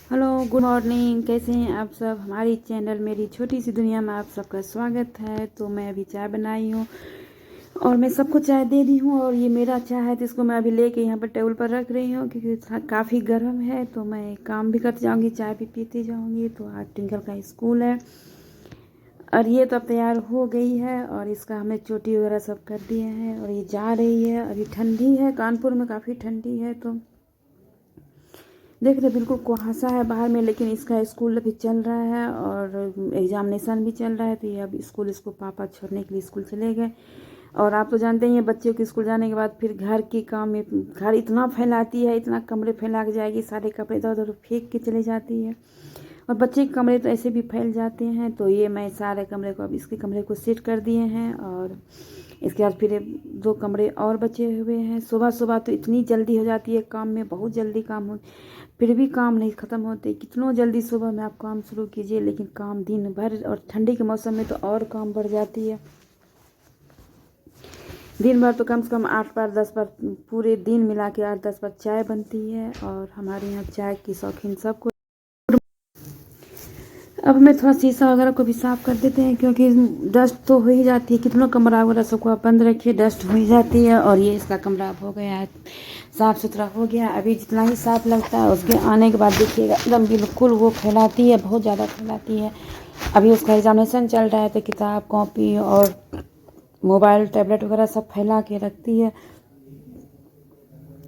Hello, good morning. कैसे हैं आप सब? हमारी चैनल मेरी छोटी सी दुनिया में आप सबका स्वागत है। तो मैं अभी चाय बनाई हूँ और मैं सबको चाय दे दी हूँ। और ये मेरा चाय है तो इसको मैं अभी लेके यहाँ पर टेबल पर रख रही हूँ क्योंकि काफ़ी गर्म है। तो मैं काम भी करती जाऊँगी, चाय भी पीती जाऊँगी। तो आज ट्विंकल का स्कूल है और ये तो अब तैयार हो गई है और इसका हमने चोटी वगैरह सब कर दिए हैं और ये जा रही है। अभी ठंडी है, कानपुर में काफ़ी ठंडी है। तो देख रहे बिल्कुल कुहासा है बाहर में, लेकिन इसका स्कूल अभी चल रहा है और एग्जामिनेशन भी चल रहा है। तो ये अब स्कूल इसको पापा छोड़ने के लिए स्कूल चले गए। और आप तो जानते ही हैं बच्चों के स्कूल जाने के बाद फिर घर के काम में घर इतना फैलाती है, इतना कमरे फैला के जाएगी, सारे कपड़े इधर उधर फेंक के चले जाती है। और बच्चे के कमरे तो ऐसे भी फैल जाते हैं। तो ये मैं सारे कमरे को अब इसके कमरे को सेट कर दिए हैं और इसके बाद फिर 2 कमरे और बचे हुए हैं। सुबह सुबह तो इतनी जल्दी हो जाती है काम में, बहुत जल्दी काम हो, फिर भी काम नहीं ख़त्म होते। कितनों जल्दी सुबह में आप काम शुरू कीजिए लेकिन काम दिन भर, और ठंडी के मौसम में तो और काम बढ़ जाती है। दिन भर तो कम से कम 8 बार 10 बार, पूरे दिन मिला के 8-10 बार चाय बनती है। और हमारे यहाँ चाय की शौकीन सबको। अब हमें थोड़ा शीशा वगैरह को भी साफ़ कर देते हैं क्योंकि डस्ट तो हो ही जाती है। कितना कमरा वगैरह सबको आप बंद रखिए, डस्ट हो ही जाती है। और ये इसका कमरा अब हो गया है, साफ़ सुथरा हो गया। अभी जितना ही साफ़ लगता है उसके आने के बाद देखिएगा एकदम बिल्कुल वो फैलाती है, बहुत ज़्यादा फैलाती है। अभी उसका एग्जामिनेशन चल रहा है तो किताब कॉपी और मोबाइल टैबलेट वगैरह सब फैला के रखती है।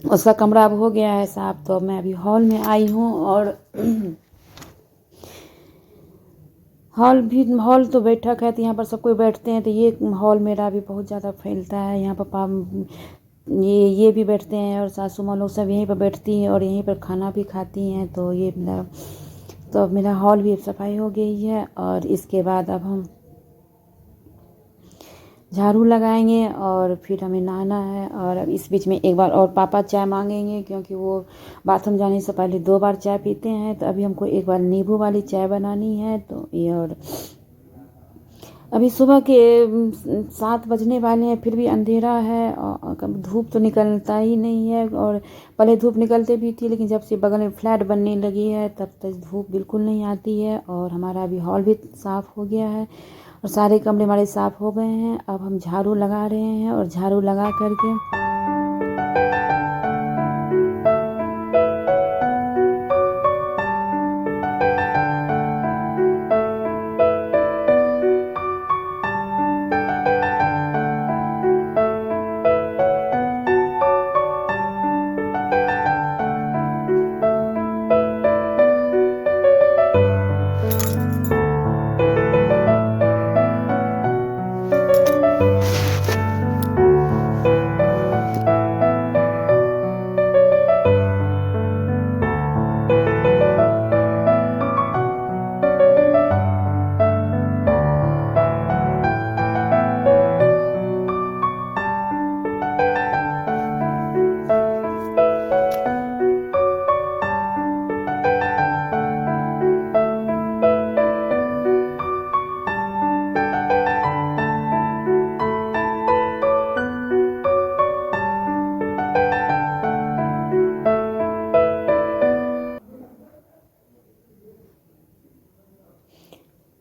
उसका कमरा अब हो गया है साफ़। तो मैं अभी हॉल में आई हूँ और हॉल तो बैठक है तो यहाँ पर सब कोई बैठते हैं। तो ये हॉल मेरा भी बहुत ज़्यादा फैलता है। यहाँ पर ये भी बैठते हैं और सासू माँ लोग सब यहीं पर बैठती हैं और यहीं पर खाना भी खाती हैं। तो ये अब मेरा हॉल भी सफाई हो गई है। और इसके बाद अब हम झाड़ू लगाएंगे और फिर हमें नहाना है। और अब इस बीच में एक बार और पापा चाय मांगेंगे क्योंकि वो बाथरूम जाने से पहले 2 बार चाय पीते हैं। तो अभी हमको एक बार नींबू वाली चाय बनानी है। तो ये, और अभी सुबह के 7 बजने वाले हैं, फिर भी अंधेरा है और धूप तो निकलता ही नहीं है। और पहले धूप निकलते भी थी लेकिन जब से बगल में फ्लैट बनने लगी है तब तक धूप बिल्कुल नहीं आती है। और हमारा अभी हॉल भी साफ़ हो गया है और सारे कमरे हमारे साफ़ हो गए हैं। अब हम झाड़ू लगा रहे हैं और झाड़ू लगा करके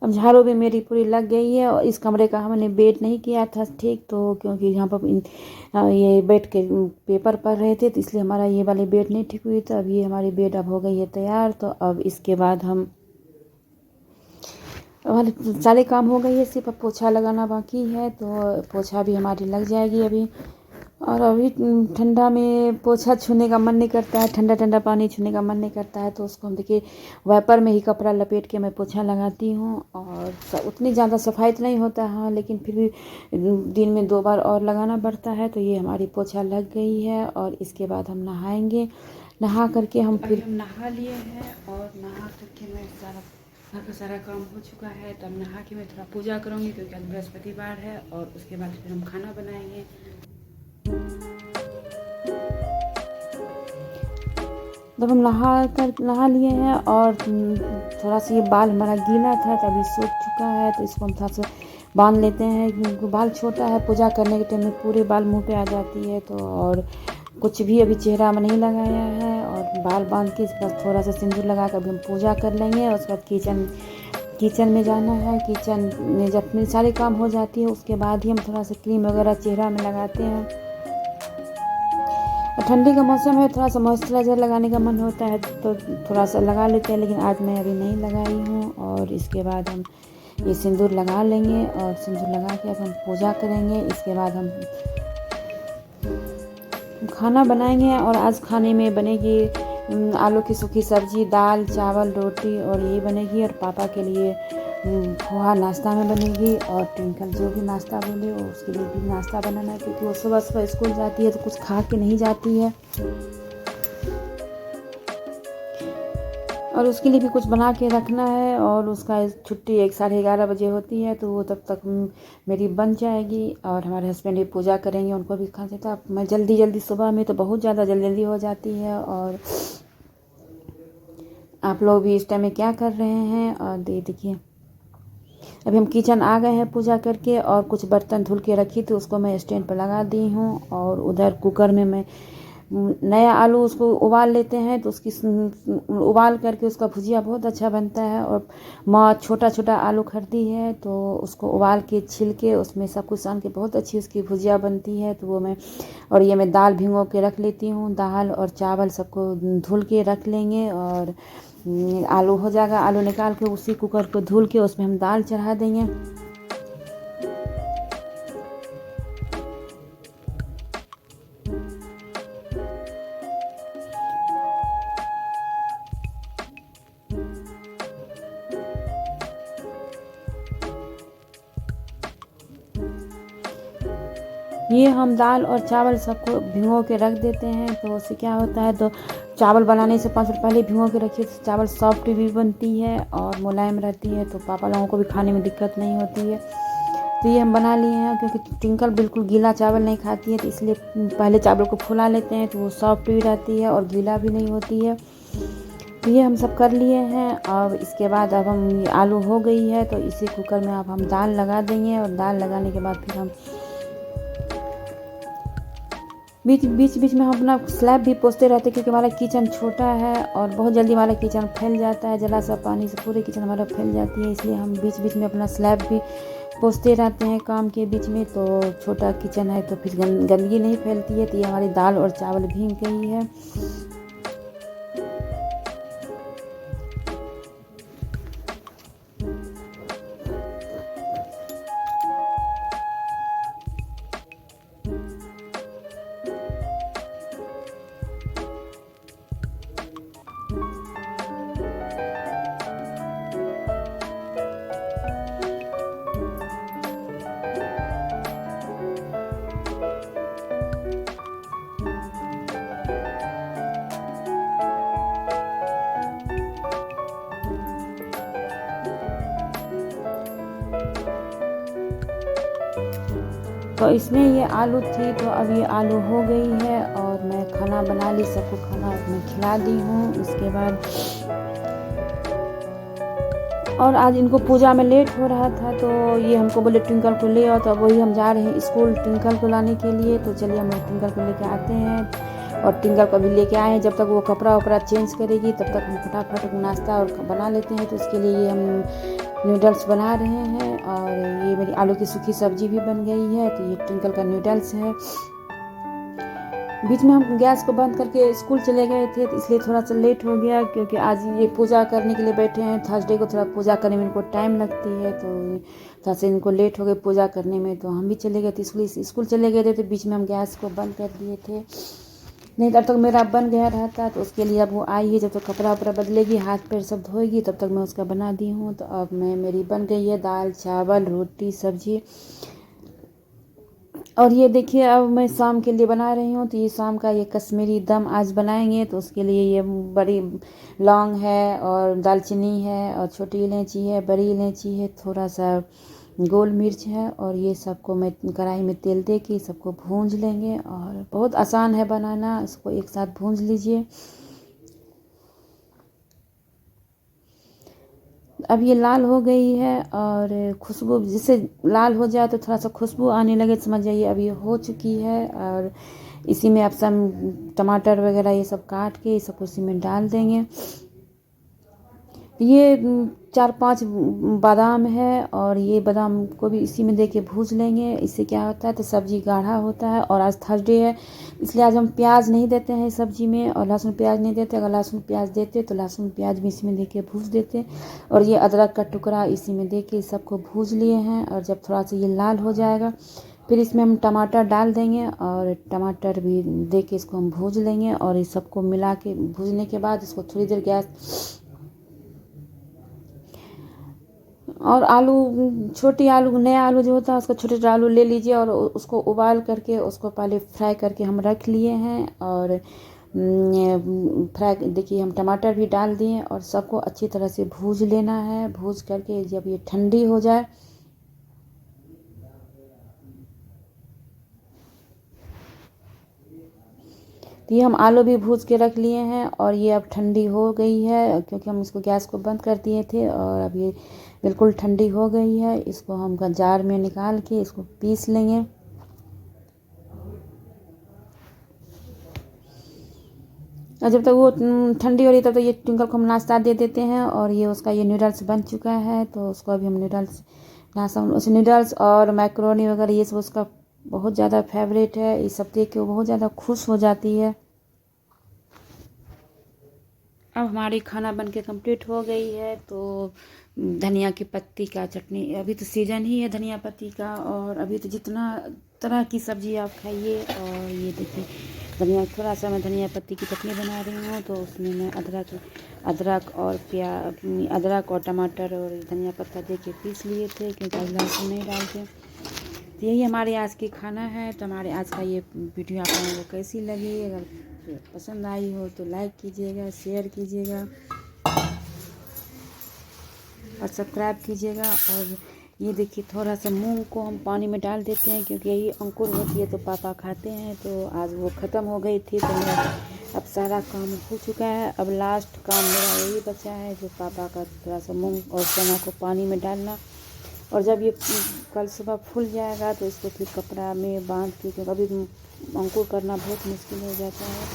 अब झाड़ू भी मेरी पूरी लग गई है। और इस कमरे का हमने बेड नहीं किया था ठीक, तो क्योंकि यहाँ पर ये बेड के पेपर पढ़ रहे थे तो इसलिए हमारा ये वाली बेड नहीं ठीक हुई। तो अब ये हमारी बेड अब हो गई है तैयार। तो अब इसके बाद हम हमारे सारे काम हो गए हैं, सिर्फ अब पोछा लगाना बाकी है। तो पोछा भी हमारी लग जाएगी अभी। और अभी ठंडा में पोछा छूने का मन नहीं करता है, ठंडा ठंडा पानी छूने का मन नहीं करता है। तो उसको हम देखिए वाइपर में ही कपड़ा लपेट के मैं पोछा लगाती हूँ। और उतनी ज़्यादा सफाई तो नहीं होता है लेकिन फिर भी दिन में 2 बार और लगाना पड़ता है। तो ये हमारी पोछा लग गई है और इसके बाद हम नहाएंगे। नहा करके हम नहा लिए हैं और नहा करके मैं घर का सारा काम हो चुका है। तो अब नहा के मैं थोड़ा पूजा करूँगी क्योंकि आज बृहस्पतिवार है। और उसके बाद फिर हम खाना बनाएंगे। जब हम नहा लिए हैं और थोड़ा सा ये बाल हमारा गीला था तो अभी सूख चुका है। तो इसको हम थोड़ा सा बांध लेते हैं क्योंकि बाल छोटा है, पूजा करने के टाइम में पूरे बाल मुंह पे आ जाती है। तो और कुछ भी अभी चेहरा में नहीं लगाया है और बाल बांध के बस थोड़ा सा सिंदूर लगा कर अभी हम पूजा कर लेंगे। और उसके बाद किचन में जाना है। किचन में जब मेरी सारे काम हो जाती है उसके बाद ही हम थोड़ा सा क्रीम वगैरह चेहरा में लगाते हैं। और ठंडी का मौसम है, थोड़ा सा मॉइस्चराइज़र लगाने का मन होता है तो थोड़ा सा लगा लेते हैं, लेकिन आज मैं अभी नहीं लगाई हूँ। और इसके बाद हम ये सिंदूर लगा लेंगे और सिंदूर लगा के अब हम पूजा करेंगे। इसके बाद हम खाना बनाएंगे और आज खाने में बनेगी आलू की सूखी सब्जी, दाल, चावल, रोटी और यही बनेगी। और पापा के लिए पोहा नाश्ता में बनेगी और ट्विंकल जो भी नाश्ता बोले वो उसके लिए भी नाश्ता बनाना है, क्योंकि वो सुबह सुबह स्कूल जाती है तो कुछ खा के नहीं जाती है और उसके लिए भी कुछ बना के रखना है। और उसका छुट्टी 11:30 बजे होती है तो वो तब तक मेरी बन जाएगी और हमारे हस्बैंड भी पूजा करेंगे, उनको भी खा देता। मैं जल्दी सुबह में तो बहुत ज़्यादा जल्दी हो जाती है। और आप लोग भी इस टाइम में क्या कर रहे हैं। और देखिए अभी हम किचन आ गए हैं पूजा करके और कुछ बर्तन धुल के रखी थी उसको मैं स्टैंड पर लगा दी हूँ। और उधर कुकर में मैं नया आलू उसको उबाल लेते हैं तो उसकी उबाल करके उसका भुजिया बहुत अच्छा बनता है। और माँ छोटा छोटा आलू खरीदी है तो उसको उबाल के छिल के उसमें सब कुछ सान के बहुत अच्छी उसकी भुजिया बनती है। तो वो मैं और ये मैं दाल भिगो के रख लेती हूँ। दाल और चावल सबको धुल के रख लेंगे और आलू हो जाएगा। आलू निकाल के उसी कुकर को धुल के उसमें हम दाल चढ़ा देंगे। ये हम दाल और चावल सबको भिगो के रख देते हैं तो उससे क्या होता है, तो चावल बनाने से 5 मिनट पहले भिगो के रखिए तो चावल सॉफ्ट भी बनती है और मुलायम रहती है, तो पापा लोगों को भी खाने में दिक्कत नहीं होती है। तो ये हम बना लिए हैं क्योंकि ट्विंकल बिल्कुल गीला चावल नहीं खाती है, तो इसलिए पहले चावल को फुला लेते हैं तो वो सॉफ्ट भी रहती है और गीला भी नहीं होती है। तो ये हम सब कर लिए हैं। अब इसके बाद अब हम आलू हो गई है तो इसी कुकर में अब हम दाल लगा देंगे। और दाल लगाने के बाद फिर हम बीच में हम अपना स्लैब भी पोंछते रहते हैं, क्योंकि हमारा किचन छोटा है और बहुत जल्दी हमारा किचन फैल जाता है। जला सा पानी से पूरे किचन हमारा फैल जाती है, इसलिए हम बीच में अपना स्लैब भी पोंछते रहते हैं काम के बीच में। तो छोटा किचन है तो फिर गंदगी नहीं फैलती है। तो ये हमारी दाल और चावल भीग गई है। तो इसमें ये आलू थी तो अब ये आलू हो गई है और मैं खाना बना ली, सबको खाना मैं खिला दी हूँ। इसके बाद और आज इनको पूजा में लेट हो रहा था तो ये हमको बोले ट्विंकल को ले आओ, तो वही हम जा रहे हैं स्कूल ट्विंकल को लाने के लिए। तो चलिए हम ट्विंकल को लेके आते हैं और ट्विंकल को भी लेके आए हैं। जब तक वो कपड़ा वपड़ा चेंज करेगी तब तक हम फटाफट नाश्ता और बना लेते हैं। तो इसके लिए ये हम नूडल्स बना रहे हैं और ये मेरी आलू की सूखी सब्जी भी बन गई है। तो ये ट्विंकल का नूडल्स है। बीच में हम गैस को बंद करके स्कूल चले गए थे तो इसलिए थोड़ा सा लेट हो गया, क्योंकि आज ये पूजा करने के लिए बैठे हैं। थर्सडे को थोड़ा पूजा करने में इनको टाइम लगती है तो थोड़ा सा इनको लेट हो गए पूजा करने में। तो हम भी चले गए थे स्कूल चले गए थे तो बीच में हम गैस को बंद कर दिए थे, नहीं तब तक मेरा बन गया रहता। तो उसके लिए अब वो आई है, जब तक कपड़ा वपड़ा बदलेगी हाथ पैर सब धोएगी तब तक मैं उसका बना दी हूँ। तो अब मेरी बन गई है दाल चावल रोटी सब्जी। और ये देखिए अब मैं शाम के लिए बना रही हूँ। तो ये शाम का ये कश्मीरी दम आज बनाएंगे। तो उसके लिए ये बड़ी लौंग है और दालचीनी है और छोटी इलायची है, बड़ी इलायची है, थोड़ा सा गोल मिर्च है और ये सबको मैं कढ़ाई में तेल दे के सबको भूंज लेंगे। और बहुत आसान है बनाना, इसको एक साथ भूंज लीजिए। अब ये लाल हो गई है और खुशबू जिससे लाल हो जाए तो थोड़ा सा खुशबू आने लगे समझ जाइए अब ये हो चुकी है। और इसी में अब सब टमाटर वगैरह ये सब काट के ये सब इसी में डाल देंगे। ये 4-5 बादाम है और ये बादाम को भी इसी में दे के भूज लेंगे। इससे क्या होता है तो सब्ज़ी गाढ़ा होता है। और आज थर्सडे है इसलिए आज हम प्याज नहीं देते हैं सब्ज़ी में, और लहसुन प्याज नहीं देते। अगर लहसुन प्याज देते तो लहसुन प्याज भी इसी में दे के भूज देते। और ये अदरक का टुकड़ा इसी में दे के सबको भूज लिए हैं। और जब थोड़ा सा ये लाल हो जाएगा फिर इसमें हम टमाटर डाल देंगे और टमाटर भी दे के इसको हम भूज लेंगे। और इस सबको मिला के भूजने के बाद इसको थोड़ी देर गैस, और आलू, छोटी आलू, नया आलू जो होता है उसका छोटे छोटे आलू ले लीजिए और उसको उबाल करके उसको पहले फ्राई करके हम रख लिए हैं। और फ्राई देखिए हम टमाटर भी डाल दिए और सबको अच्छी तरह से भूज लेना है। भूज करके जब ये ठंडी हो जाए तो ये हम आलू भी भूज के रख लिए हैं और ये अब ठंडी हो गई है क्योंकि हम इसको गैस को बंद कर दिए थे। और अब ये बिल्कुल ठंडी हो गई है। इसको हम जार में निकाल के इसको पीस लेंगे। और जब तक वो ठंडी हो रही तब तक ये ट्विंकल को हम नाश्ता दे देते हैं। और ये उसका ये नूडल्स बन चुका है तो उसको अभी हम नूडल्स नाश्ता, उस नूडल्स और मैक्रोनी वगैरह ये सब उसका बहुत ज़्यादा फेवरेट है। ये सब देख के वो बहुत ज़्यादा खुश हो जाती है। अब हमारी खाना बन के कंप्लीट हो गई है। तो धनिया की पत्ती का चटनी, अभी तो सीज़न ही है धनिया पत्ती का, और अभी तो जितना तरह की सब्ज़ी आप खाइए। और ये देखिए धनिया, थोड़ा सा मैं धनिया पत्ती की चटनी बना रही हूँ तो उसमें मैं अदरक और टमाटर और धनिया पत्ता दे के पीस लिए थे क्योंकि आज लहसुन नहीं डालते। तो यही हमारे आज की खाना है। तो हमारे आज का ये वीडियो आप लोगों को कैसी लगी, अगर पसंद आई हो तो लाइक कीजिएगा, शेयर कीजिएगा और सब्सक्राइब कीजिएगा। और ये देखिए थोड़ा सा मूंग को हम पानी में डाल देते हैं क्योंकि यही अंकुर होती है तो पापा खाते हैं। तो आज वो ख़त्म हो गई थी तो मेरा अब सारा काम हो चुका है। अब लास्ट काम मेरा यही बचा है जो पापा का थोड़ा सा मूंग और चना को पानी में डालना। और जब ये कल सुबह फूल जाएगा तो इसको फिर कपड़ा में बांध के, क्योंकि अभी अंकुर करना बहुत मुश्किल हो जाता है।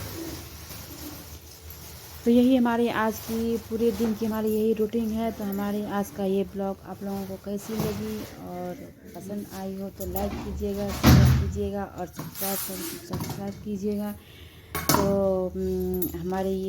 तो यही हमारी आज की पूरे दिन की हमारी यही रूटीन है। तो हमारे आज का ये ब्लॉग आप लोगों को कैसी लगी और पसंद आई हो तो लाइक कीजिएगा, शेयर कीजिएगा और सब्सक्राइब कीजिएगा। तो हमारे ये